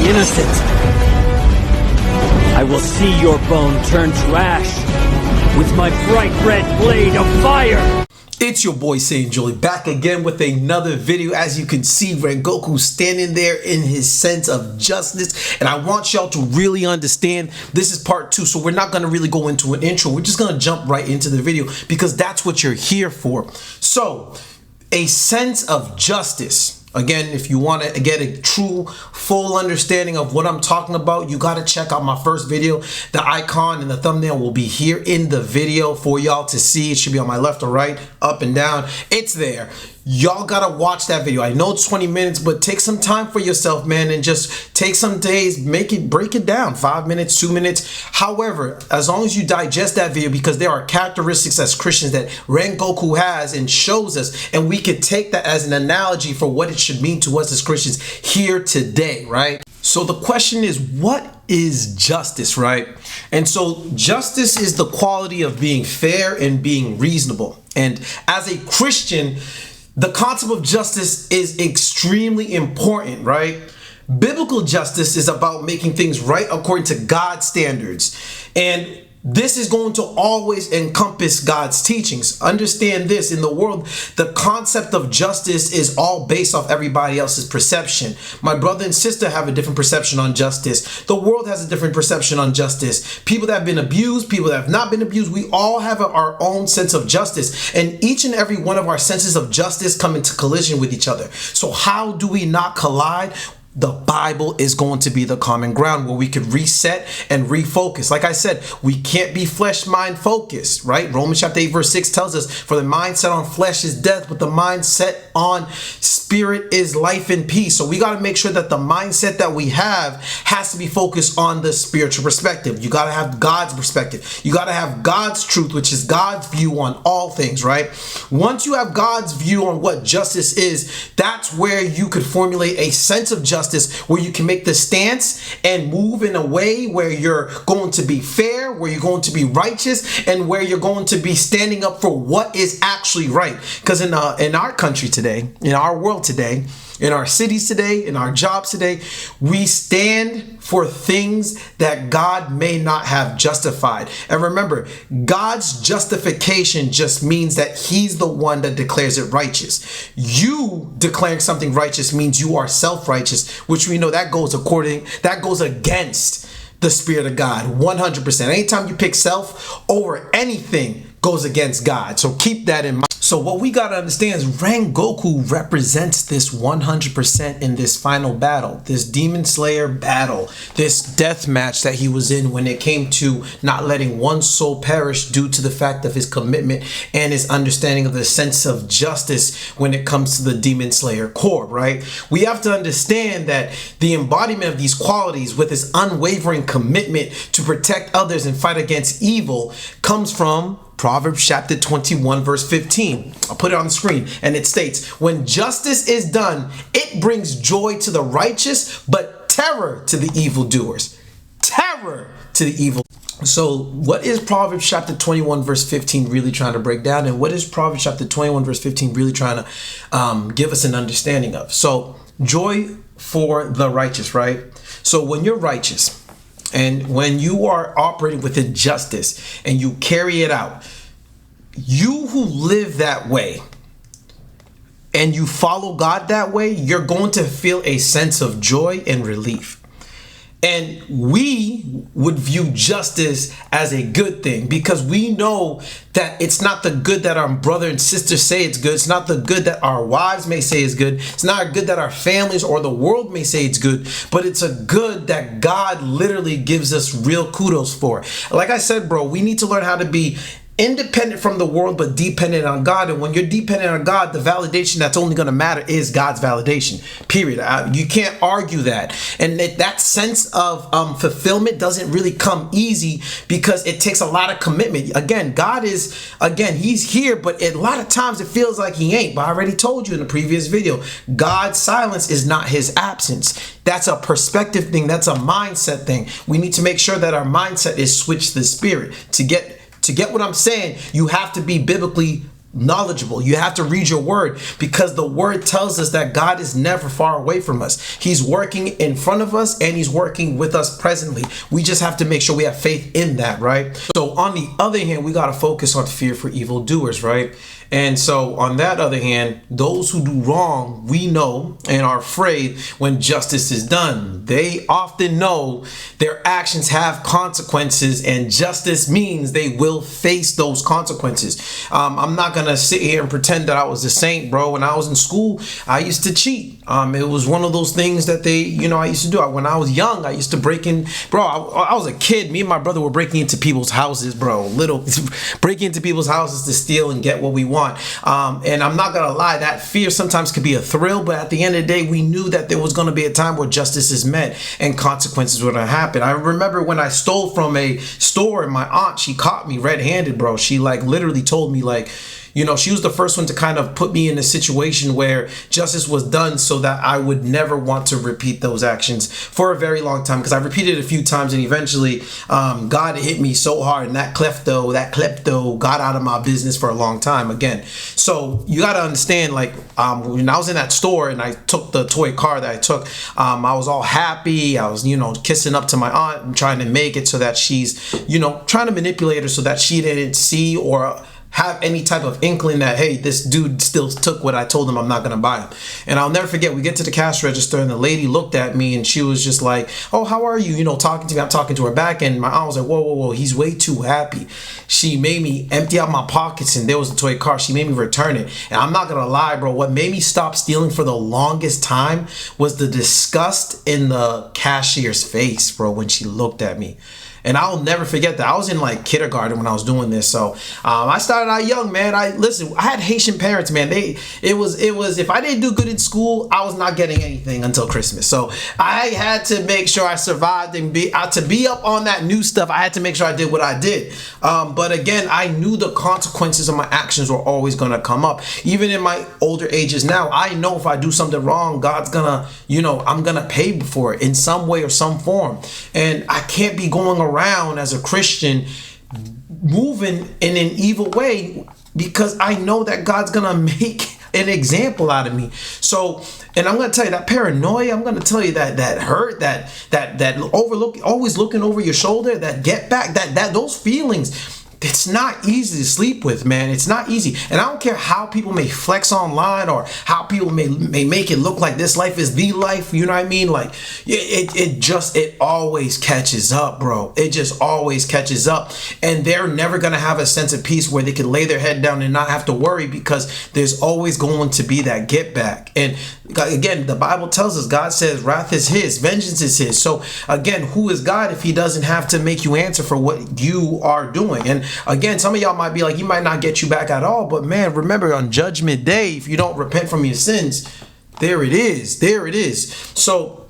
innocent. I will see your bone turn to ash with my bright red blade of fire. It's your boy Saint Joey back again with another video. As you can see, Rengoku standing there in his sense of justice, and I want y'all to really understand this is part 2, so we're not going to really go into an intro. We're just going to jump right into the video because that's what you're here for. So, a sense of justice. Again, if you want to get a true, full understanding of what I'm talking about, you got to check out my first video. The icon and the thumbnail will be here in the video for y'all to see. It should be on my left or right, up and down. It's there. Y'all got to watch that video. I know it's 20 minutes, but take some time for yourself, man, and just take some days, break it down, 5 minutes, 2 minutes. However, as long as you digest that video, because there are characteristics as Christians that Rengoku has and shows us, and we could take that as an analogy for what it should mean to us as Christians here today, right? So the question is, what is justice, right? And so justice is the quality of being fair and being reasonable. And as a Christian, the concept of justice is extremely important, right? Biblical justice is about making things right according to God's standards. And this is going to always encompass God's teachings. Understand this, in the world, the concept of justice is all based off everybody else's perception. My brother and sister have a different perception on justice. The world has a different perception on justice. People that have been abused, people that have not been abused, we all have our own sense of justice. And each and every one of our senses of justice come into collision with each other. So how do we not collide? The Bible is going to be the common ground where we could reset and refocus. Like I said, we can't be flesh mind focused, right? Romans chapter 8 verse 6 tells us, for the mindset on flesh is death, but the mindset on spirit is life and peace. So we got to make sure that the mindset that we have has to be focused on the spiritual perspective. You got to have God's perspective. You got to have God's truth, which is God's view on all things, right? Once you have God's view on what justice is, that's where you could formulate a sense of justice, where you can make the stance and move in a way where you're going to be fair, where you're going to be righteous, and where you're going to be standing up for what is actually right. Because in our country today, in our world today, in our cities today, in our jobs today, we stand for things that God may not have justified. And remember, God's justification just means that he's the one that declares it righteous. You declaring something righteous means you are self-righteous, which we know that goes against the Spirit of God 100%. Anytime you pick self over anything goes against God. So keep that in mind. So what we got to understand is Rengoku represents this 100% in this final battle, this Demon Slayer battle, this death match that he was in when it came to not letting one soul perish due to the fact of his commitment and his understanding of the sense of justice when it comes to the Demon Slayer core, right? We have to understand that the embodiment of these qualities with his unwavering commitment to protect others and fight against evil comes from Proverbs chapter 21 verse 15. I'll put it on the screen, and it states, when justice is done, it brings joy to the righteous, but terror to the evildoers. Terror to the evil. So what is Proverbs chapter 21 verse 15 really trying to break down? And what is Proverbs chapter 21 verse 15 really trying to give us an understanding of? So joy for the righteous, right? So when you're righteous, and when you are operating within justice and you carry it out, you who live that way and you follow God that way, you're going to feel a sense of joy and relief. And we would view justice as a good thing because we know that it's not the good that our brother and sister say it's good. It's not the good that our wives may say is good. It's not a good that our families or the world may say it's good, but it's a good that God literally gives us real kudos for. Like I said, bro, we need to learn how to be independent from the world, but dependent on God. And when you're dependent on God, the validation that's only going to matter is God's validation, period. You can't argue that. And that sense of fulfillment doesn't really come easy because it takes a lot of commitment. Again, God is, he's here, but a lot of times it feels like he ain't. But I already told you in the previous video, God's silence is not his absence. That's a perspective thing. That's a mindset thing. We need to make sure that our mindset is switched to the spirit. To get what I'm saying, you have to be biblically knowledgeable. You have to read your word, because the word tells us that God is never far away from us. He's working in front of us and he's working with us presently. We just have to make sure we have faith in that, right? So on the other hand, we got to focus on fear for evildoers, right? And so on that other hand, those who do wrong, we know and are afraid when justice is done. They often know their actions have consequences, and justice means they will face those consequences. I'm not gonna sit here and pretend that I was a saint, bro. When I was in school, I used to cheat. It was one of those things that I used to do. When I was young, I used to break in, bro. I was a kid. Me and my brother were breaking into people's houses, bro. Breaking into people's houses to steal and get what we want. And I'm not gonna lie, that fear sometimes could be a thrill, but at the end of the day, we knew that there was gonna be a time where justice is met and consequences were gonna happen. I remember when I stole from a store, and my aunt, she caught me red-handed, bro. She literally told me she was the first one to kind of put me in a situation where justice was done so that I would never want to repeat those actions for a very long time, because I repeated it a few times, and eventually God hit me so hard, and that klepto got out of my business for a long time again. So you got to understand, when I was in that store and I took the toy car that I took, I was all happy. I was, kissing up to my aunt and trying to make it so that she's, trying to manipulate her so that she didn't see or have any type of inkling that, hey, this dude still took what I told him I'm not gonna buy him. And I'll never forget, we get to the cash register and the lady looked at me and she was just like, oh, how are you? Talking to me. I'm talking to her back, and my aunt was like, whoa, he's way too happy. She made me empty out my pockets, and there was a toy car. She made me return it. And I'm not gonna lie, bro, what made me stop stealing for the longest time was the disgust in the cashier's face, bro, when she looked at me. And I'll never forget that. I was in kindergarten when I was doing this. So I started out young, man. I had Haitian parents, man. It was if I didn't do good in school, I was not getting anything until Christmas. So I had to make sure I survived and to be up on that new stuff. I had to make sure I did what I did. But again, I knew the consequences of my actions were always going to come up. Even in my older ages now, I know if I do something wrong, God's gonna, I'm gonna pay for it in some way or some form. And I can't be going around as a Christian moving in an evil way, because I know that God's gonna make an example out of me. So, and I'm gonna tell you that paranoia, I'm gonna tell you that hurt, that always looking over your shoulder, that get back, that those feelings, it's not easy to sleep with, man. It's not easy. And I don't care how people may flex online or how people may make it look like this life is the life. You know what I mean? It always catches up, bro. It just always catches up. And they're never going to have a sense of peace where they can lay their head down and not have to worry, because there's always going to be that get back. And again, the Bible tells us, God says wrath is his, vengeance is his. So again, who is God if he doesn't have to make you answer for what you are doing? And again, some of y'all might be like, he might not get you back at all, but man, remember, on Judgment Day, if you don't repent from your sins, there it is. So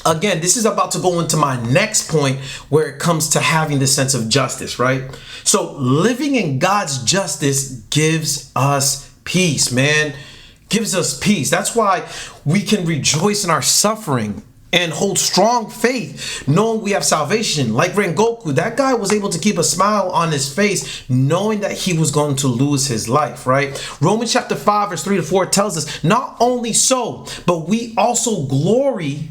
again, this is about to go into my next point, where it comes to having the sense of justice, right? So living in God's justice gives us peace, man. Gives us peace. That's why we can rejoice in our suffering and hold strong faith, knowing we have salvation. Like Rengoku, that guy was able to keep a smile on his face, knowing that he was going to lose his life, right? Romans chapter 5, verse 3-4 tells us, not only so, but we also glory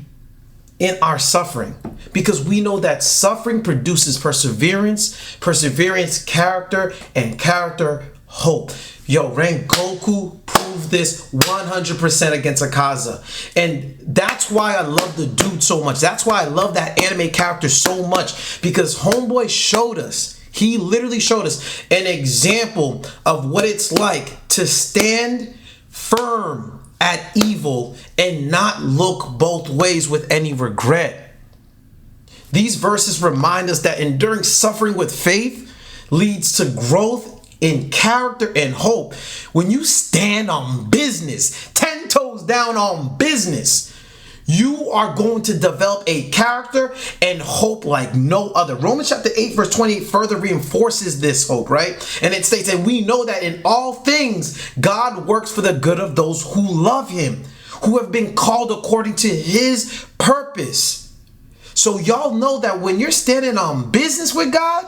in our suffering, because we know that suffering produces perseverance, character, and character, hope. Yo, Rengoku proved this 100% against Akaza. And that's why I love the dude so much. That's why I love that anime character so much, because Homeboy showed us, he literally showed us an example of what it's like to stand firm at evil and not look both ways with any regret. These verses remind us that enduring suffering with faith leads to growth in character and hope. When you stand on business, 10 toes down on business, you are going to develop a character and hope like no other. Romans chapter 8 verse 28 further reinforces this hope, right? And it states, and we know that in all things God works for the good of those who love him, who have been called according to his purpose. So y'all know that when you're standing on business with God,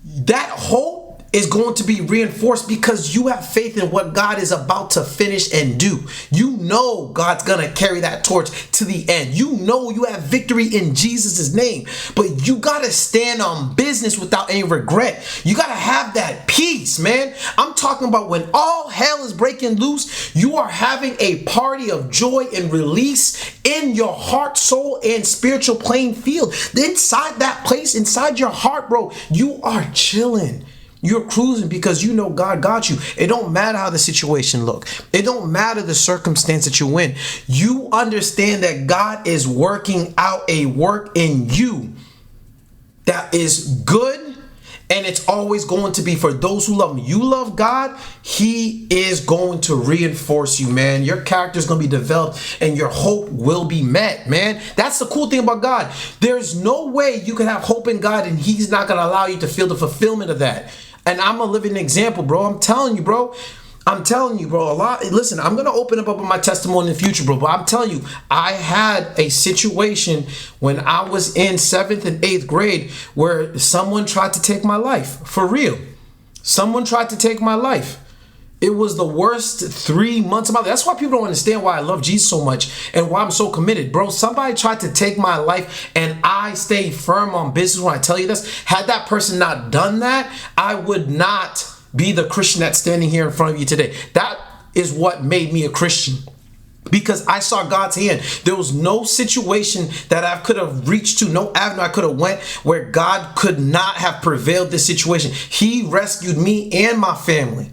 that hope is going to be reinforced because you have faith in what God is about to finish and do. You know God's gonna carry that torch to the end. You know you have victory in Jesus' name, but you gotta stand on business without any regret. You gotta have that peace, man. I'm talking about when all hell is breaking loose, you are having a party of joy and release in your heart, soul, and spiritual playing field. Inside that place, inside your heart, bro, you are chilling. You're cruising because you know God got you. It don't matter how the situation look. It don't matter the circumstance that you in. You understand that God is working out a work in you that is good, and it's always going to be for those who love him. You love God, he is going to reinforce you, man. Your character is going to be developed and your hope will be met, man. That's the cool thing about God. There's no way you can have hope in God and he's not going to allow you to feel the fulfillment of that. And I'm a living example, bro. I'm telling you, bro. Listen, I'm going to open up my testimony in the future, bro. But I'm telling you, I had a situation when I was in 7th and 8th grade where someone tried to take my life. For real. Someone tried to take my life. It was the worst 3 months of my life. That's why people don't understand why I love Jesus so much and why I'm so committed. Bro, somebody tried to take my life and I stayed firm on business when I tell you this. Had that person not done that, I would not be the Christian that's standing here in front of you today. That is what made me a Christian. Because I saw God's hand. There was no situation that I could have reached to, no avenue I could have went where God could not have prevailed this situation. He rescued me and my family.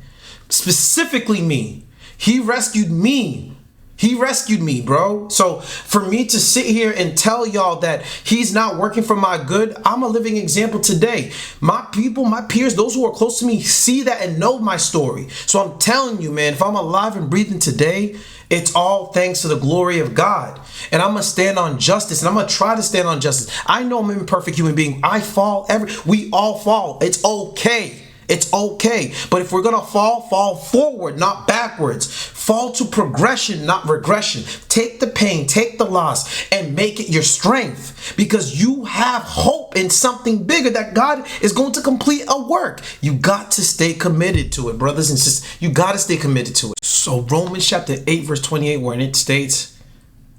Specifically me. He rescued me. He rescued me, bro. So for me to sit here and tell y'all that he's not working for my good, I'm a living example today. My people, my peers, those who are close to me see that and know my story. So I'm telling you, man, if I'm alive and breathing today, it's all thanks to the glory of God. And I'm going to stand on justice, and I'm going to try to stand on justice. I know I'm an imperfect human being. I fall. We all fall. It's okay. It's okay. But if we're going to fall forward, not backwards. Fall to progression, not regression. Take the pain, take the loss, and make it your strength. Because you have hope in something bigger that God is going to complete a work. You got to stay committed to it, brothers and sisters. You got to stay committed to it. So Romans chapter 8, verse 28, where it states,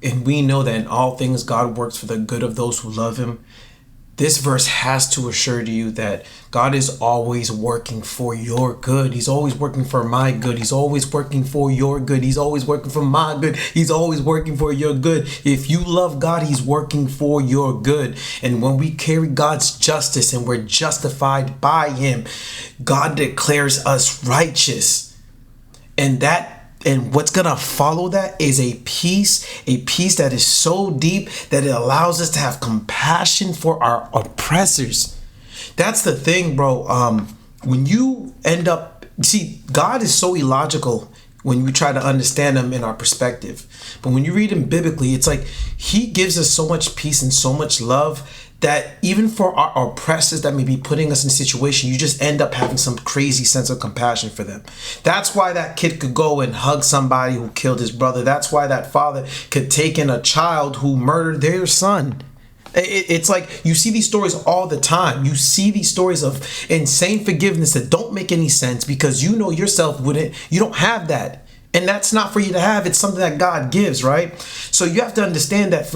and we know that in all things God works for the good of those who love him. This verse has to assure you that God is always working for your good. He's always working for my good. He's always working for your good. He's always working for my good. He's always working for your good. If you love God, he's working for your good. And when we carry God's justice and we're justified by him, God declares us righteous. And what's going to follow that is a peace that is so deep that it allows us to have compassion for our oppressors. That's the thing, bro. When you end up, see, God is so illogical when we try to understand him in our perspective. But when you read him biblically, it's like he gives us so much peace and so much love that even for our oppressors that may be putting us in a situation, you just end up having some crazy sense of compassion for them. That's why that kid could go and hug somebody who killed his brother. That's why that father could take in a child who murdered their son. It's like you see these stories all the time. You see these stories of insane forgiveness that don't make any sense because you know yourself you don't have that. And that's not for you to have. It's something that God gives, right? So you have to understand that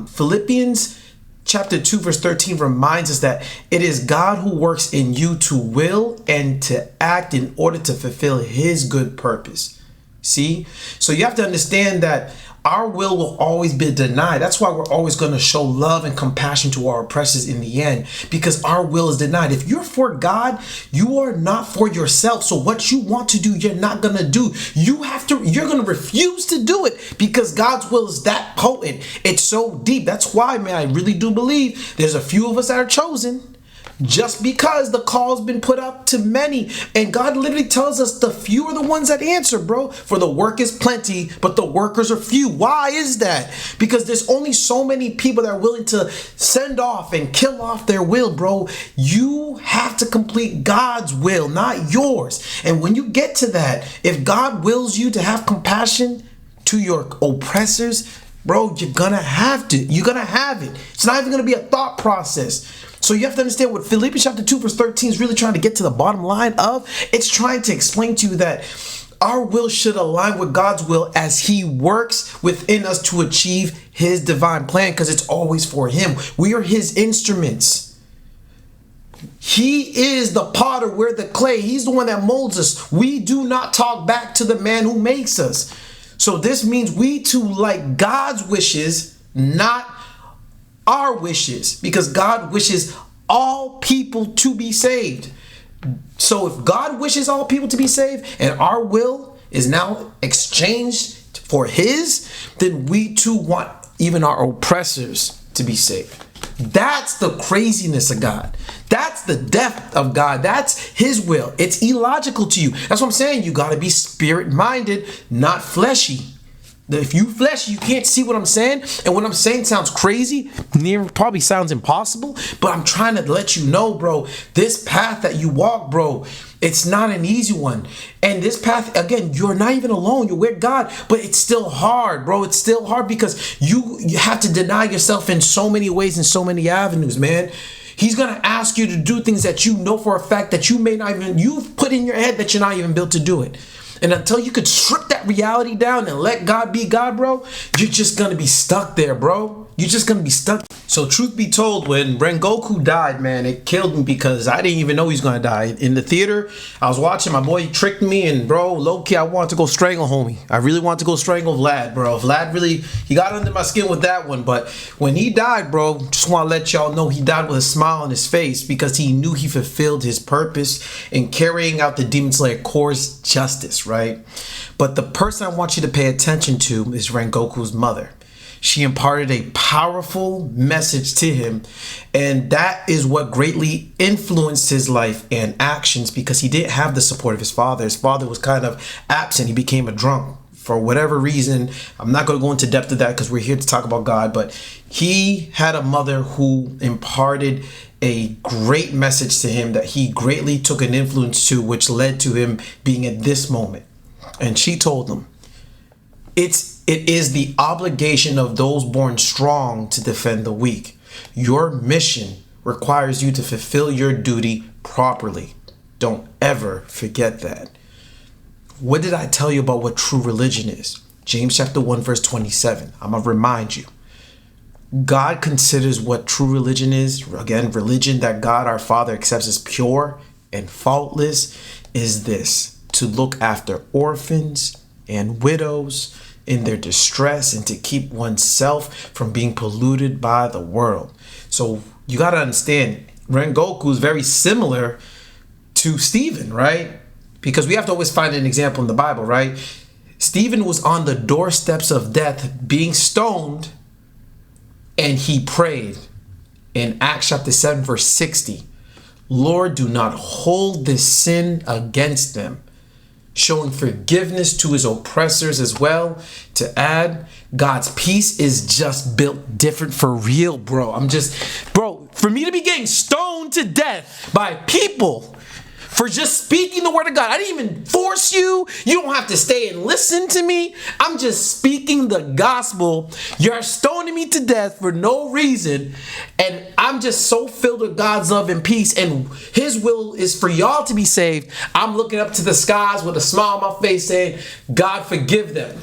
Philippians Chapter 2 verse 13 reminds us that it is God who works in you to will and to act in order to fulfill his good purpose. See? So you have to understand that our will always be denied. That's why we're always going to show love and compassion to our oppressors in the end, because our will is denied. If you're for God, you are not for yourself. So what you want to do, you're not going to do. You're going to refuse to do it because God's will is that potent. It's so deep. That's why, man, I really do believe there's a few of us that are chosen. Just because the call's been put up to many. And God literally tells us the few are the ones that answer, bro. For the work is plenty, but the workers are few. Why is that? Because there's only so many people that are willing to send off and kill off their will, bro. You have to complete God's will, not yours. And when you get to that, if God wills you to have compassion to your oppressors, bro, you're gonna have to. You're gonna have it. It's not even gonna be a thought process. So you have to understand what Philippians chapter 2 verse 13 is really trying to get to the bottom line of. It's trying to explain to you that our will should align with God's will as he works within us to achieve his divine plan, because it's always for him. We are his instruments. He is the potter, we're the clay. He's the one that molds us. We do not talk back to the man who makes us. So this means we too like God's wishes, not our wishes, because God wishes all people to be saved. So if God wishes all people to be saved and our will is now exchanged for his, then we too want even our oppressors to be saved. That's the craziness of God. That's the depth of God. That's his will. It's illogical to you. That's what I'm saying. You got to be spirit-minded, not fleshy. If you fleshy, you can't see what I'm saying. And what I'm saying sounds crazy. Probably sounds impossible. But I'm trying to let you know, bro, this path that you walk, bro, it's not an easy one. And this path, again, you're not even alone. You're with God. But it's still hard, bro. It's still hard because you have to deny yourself in so many ways, in so many avenues, man. He's going to ask you to do things that you know for a fact that you may not even, you've put in your head that you're not even built to do it. And until you could strip that reality down and let God be God, bro, you're just going to be stuck there, bro. You're just going to be stuck. So truth be told, when Rengoku died, man, it killed me because I didn't even know he was going to die. In the theater, I was watching, my boy tricked me, and bro, low-key, I wanted to go strangle homie. I really wanted to go strangle Vlad, bro. Vlad really, he got under my skin with that one. But when he died, bro, just want to let y'all know he died with a smile on his face because he knew he fulfilled his purpose in carrying out the Demon Slayer Corps' justice, right? But the person I want you to pay attention to is Rengoku's mother. She imparted a powerful message to him, and that is what greatly influenced his life and actions because he didn't have the support of his father. His father was kind of absent. He became a drunk for whatever reason. I'm not going to go into depth of that because we're here to talk about God, but he had a mother who imparted a great message to him that he greatly took an influence to, which led to him being at this moment. And she told him, it is the obligation of those born strong to defend the weak. Your mission requires you to fulfill your duty properly. Don't ever forget that. What did I tell you about what true religion is? James chapter 1 verse 27. I'm going to remind you. God considers what true religion is. Again, religion that God our Father accepts as pure and faultless is this: to look after orphans and widows in their distress and to keep oneself from being polluted by the world. So you got to understand, Rengoku is very similar to Stephen, right? Because we have to always find an example in the Bible, right? Stephen was on the doorsteps of death being stoned, and he prayed in Acts chapter 7 verse 60, Lord, do not hold this sin against them, showing forgiveness to his oppressors as well. To add, God's peace is just built different for real, bro. Bro, for me to be getting stoned to death by people for just speaking the word of God. I didn't even force you. You don't have to stay and listen to me. I'm just speaking the gospel. You're stoning me to death for no reason. And I'm just so filled with God's love and peace. And his will is for y'all to be saved. I'm looking up to the skies with a smile on my face saying, God, forgive them.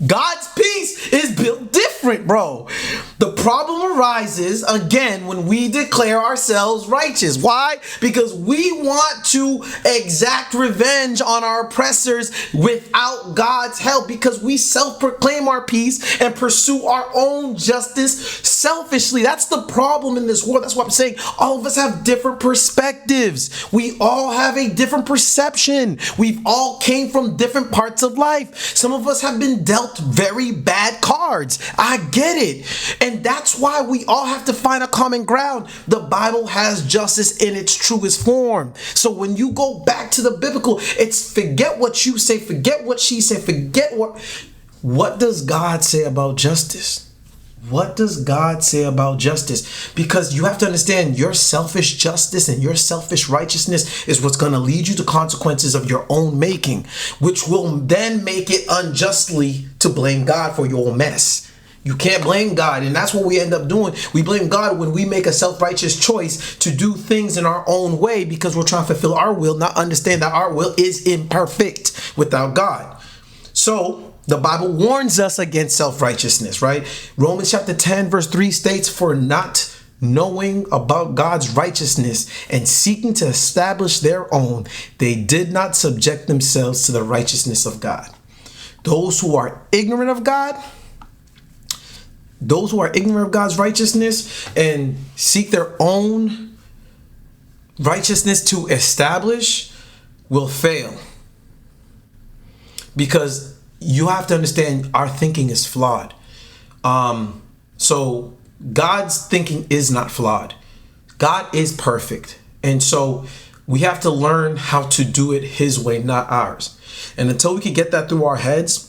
God's peace is built different, bro. The problem arises, again, when we declare ourselves righteous. Why? Because we want to exact revenge on our oppressors without God's help, because we self-proclaim our peace and pursue our own justice selfishly. That's the problem in this world. That's what I'm saying. All of us have different perspectives. We all have a different perception. We've all came from different parts of life. Some of us have been dealt very bad cards. I get it. And that's why we all have to find a common ground. The Bible has justice in its truest form. So when you go back to the biblical, it's forget what you say, forget what she said, forget what does God say about justice? What does God say about justice? Because you have to understand, your selfish justice and your selfish righteousness is what's going to lead you to consequences of your own making, which will then make it unjustly to blame God for your mess. You can't blame God. And that's what we end up doing. We blame God when we make a self-righteous choice to do things in our own way because we're trying to fulfill our will, not understand that our will is imperfect without God. So the Bible warns us against self-righteousness, right? Romans chapter 10 verse 3 states, for not knowing about God's righteousness and seeking to establish their own, they did not subject themselves to the righteousness of God. Those who are ignorant of God, those who are ignorant of God's righteousness and seek their own righteousness to establish will fail. Because you have to understand our thinking is flawed. So God's thinking is not flawed. God is perfect. And so we have to learn how to do it his way, not ours. And until we can get that through our heads,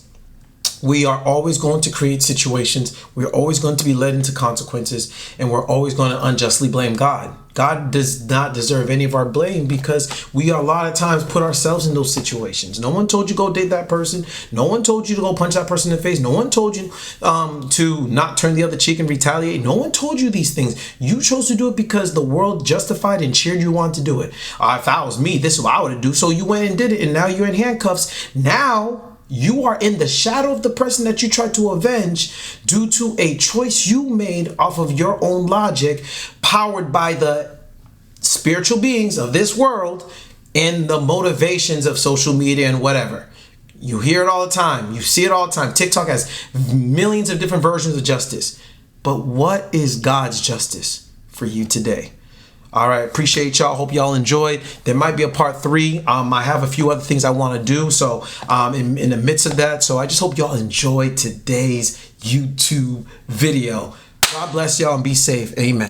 we are always going to create situations. We're always going to be led into consequences, and we're always going to unjustly blame God. God does not deserve any of our blame because we a lot of times put ourselves in those situations. No one told you go date that person. No one told you to go punch that person in the face. No one told you to not turn the other cheek and retaliate. No one told you these things. You chose to do it because the world justified and cheered you on to do it. If that was me, this is what I would do. So you went and did it, and now you're in handcuffs. Now you are in the shadow of the person that you tried to avenge due to a choice you made off of your own logic, powered by the spiritual beings of this world and the motivations of social media and whatever. You hear it all the time. You see it all the time. TikTok has millions of different versions of justice. But what is God's justice for you today? All right, appreciate y'all. Hope y'all enjoyed. There might be a part 3. I have a few other things I want to do, so in the midst of that. So I just hope y'all enjoyed today's YouTube video. God bless y'all and be safe. Amen.